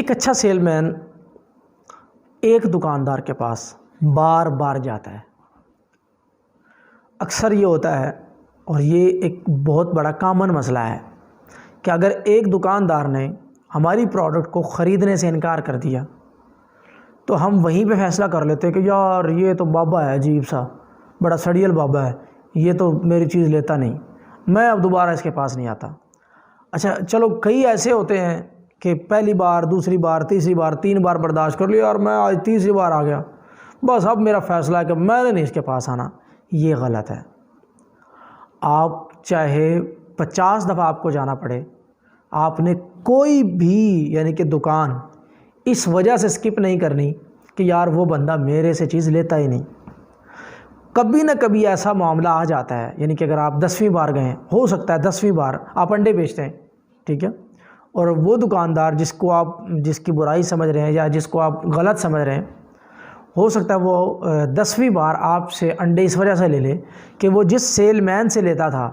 ایک اچھا سیل مین ایک دکاندار کے پاس بار بار جاتا ہے. اکثر یہ ہوتا ہے اور یہ ایک بہت بڑا کامن مسئلہ ہے کہ اگر ایک دکاندار نے ہماری پروڈکٹ کو خریدنے سے انکار کر دیا تو ہم وہیں پہ فیصلہ کر لیتے ہیں کہ یار یہ تو بابا ہے عجیب سا، بڑا سڑیل بابا ہے، یہ تو میری چیز لیتا نہیں، میں اب دوبارہ اس کے پاس نہیں آتا. اچھا چلو، کئی ایسے ہوتے ہیں کہ پہلی بار، دوسری بار، تیسری بار، 3 بار برداشت کر لیا اور میں آج تیسری بار آ گیا، بس اب میرا فیصلہ ہے کہ میں نے نہیں اس کے پاس آنا. یہ غلط ہے. آپ چاہے 50 دفعہ آپ کو جانا پڑے، آپ نے کوئی بھی یعنی کہ دکان اس وجہ سے سکپ نہیں کرنی کہ یار وہ بندہ میرے سے چیز لیتا ہی نہیں. کبھی نہ کبھی ایسا معاملہ آ جاتا ہے، یعنی کہ اگر آپ 10ویں بار گئے، ہو سکتا ہے 10ویں بار آپ انڈے بیچتے ہیں، ٹھیک ہے، اور وہ دکاندار جس کی برائی سمجھ رہے ہیں یا جس کو آپ غلط سمجھ رہے ہیں، ہو سکتا ہے وہ 10ویں بار آپ سے انڈے اس وجہ سے لے لے کہ وہ جس سیل مین سے لیتا تھا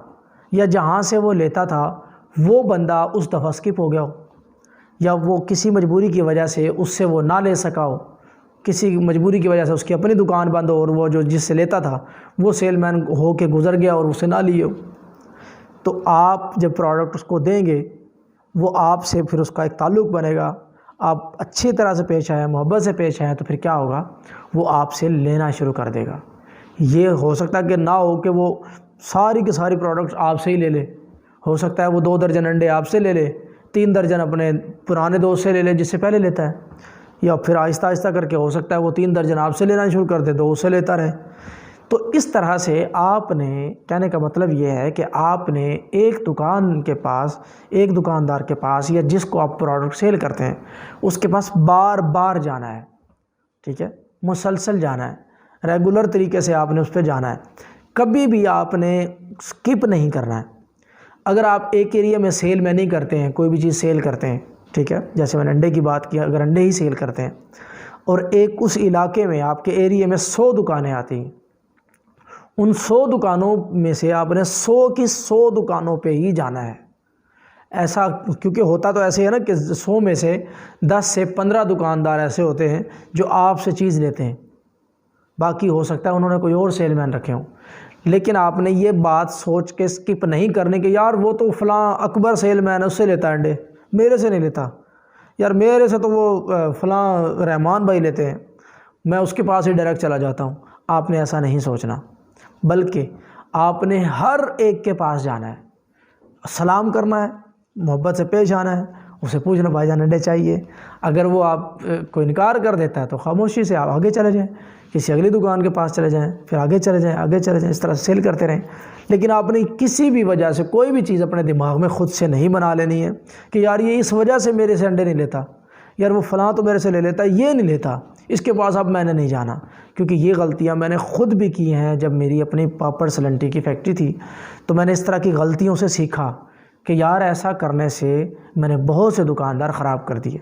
یا جہاں سے وہ لیتا تھا وہ بندہ اس دفعہ سکپ ہو گیا ہو، یا وہ کسی مجبوری کی وجہ سے اس سے وہ نہ لے سکا ہو، کسی مجبوری کی وجہ سے اس کی اپنی دکان بند ہو اور وہ جو جس سے لیتا تھا وہ سیل مین ہو کے گزر گیا اور اسے نہ لیے ہو. تو آپ جب پروڈکٹ اس کو دیں گے، وہ آپ سے پھر اس کا ایک تعلق بنے گا، آپ اچھی طرح سے پیش آئیں، محبت سے پیش آئیں، تو پھر کیا ہوگا، وہ آپ سے لینا شروع کر دے گا. یہ ہو سکتا ہے کہ نہ ہو کہ وہ ساری کی ساری پروڈکٹس آپ سے ہی لے لے، ہو سکتا ہے وہ 2 درجن انڈے آپ سے لے لے، 3 درجن اپنے پرانے دوست سے لے لے جس سے پہلے لیتا ہے، یا پھر آہستہ آہستہ کر کے ہو سکتا ہے وہ 3 درجن آپ سے لینا شروع کر دے، 2 اس سے لیتا رہے. تو اس طرح سے آپ نے، کہنے کا مطلب یہ ہے کہ آپ نے ایک دکاندار کے پاس یا جس کو آپ پروڈکٹ سیل کرتے ہیں اس کے پاس بار بار جانا ہے، ٹھیک ہے، مسلسل جانا ہے، ریگولر طریقے سے آپ نے اس پہ جانا ہے. کبھی بھی آپ نے سکپ نہیں کرنا ہے. اگر آپ ایک ایریا میں سیل میں نہیں کرتے ہیں، کوئی بھی چیز سیل کرتے ہیں، ٹھیک ہے، جیسے میں نے انڈے کی بات کیا، اگر انڈے ہی سیل کرتے ہیں اور اس علاقے میں آپ کے ایریے میں 100 دکانیں آتی ہیں، ان 100 دکانوں میں سے آپ نے 100 کی 100 دکانوں پہ ہی جانا ہے. ایسا کیونکہ ہوتا تو ایسے ہے نا کہ 100 میں سے 10 سے 15 دکاندار ایسے ہوتے ہیں جو آپ سے چیز لیتے ہیں، باقی ہو سکتا ہے انہوں نے کوئی اور سیل مین رکھے ہوں. لیکن آپ نے یہ بات سوچ کے سکپ نہیں کرنے کہ یار وہ تو فلاں اکبر سیل مین ہے، اس سے لیتا ہے انڈے، میرے سے نہیں لیتا، یار میرے سے تو وہ فلاں رحمان بھائی لیتے ہیں، میں اس کے پاس ہی ڈائریکٹ چلا جاتا ہوں. آپ نے ایسا نہیں سوچنا، بلکہ آپ نے ہر ایک کے پاس جانا ہے، سلام کرنا ہے، محبت سے پیش آنا ہے، اسے پوچھنا بھائی جان انڈے چاہیے. اگر وہ آپ کو انکار کر دیتا ہے تو خاموشی سے آپ آگے چلے جائیں، کسی اگلی دکان کے پاس چلے جائیں، پھر آگے چلے جائیں، اس طرح سیل کرتے رہیں. لیکن آپ نے کسی بھی وجہ سے کوئی بھی چیز اپنے دماغ میں خود سے نہیں بنا لینی ہے کہ یار یہ اس وجہ سے میرے سے انڈے نہیں لیتا، یار وہ فلاں تو میرے سے لے لیتا، یہ نہیں لیتا، اس کے پاس اب میں نے نہیں جانا. کیونکہ یہ غلطیاں میں نے خود بھی کی ہیں. جب میری اپنی پاپڑ سلنٹی کی فیکٹری تھی تو میں نے اس طرح کی غلطیوں سے سیکھا کہ یار ایسا کرنے سے میں نے بہت سے دکاندار خراب کر دیے.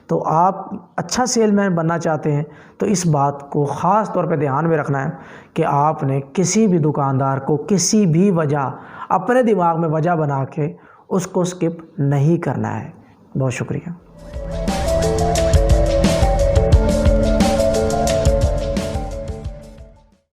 تو آپ اچھا سیل مین بننا چاہتے ہیں تو اس بات کو خاص طور پہ دھیان میں رکھنا ہے کہ آپ نے کسی بھی دکاندار کو کسی بھی وجہ، اپنے دماغ میں وجہ بنا کے اس کو سکپ نہیں کرنا ہے. بہت شکریہ.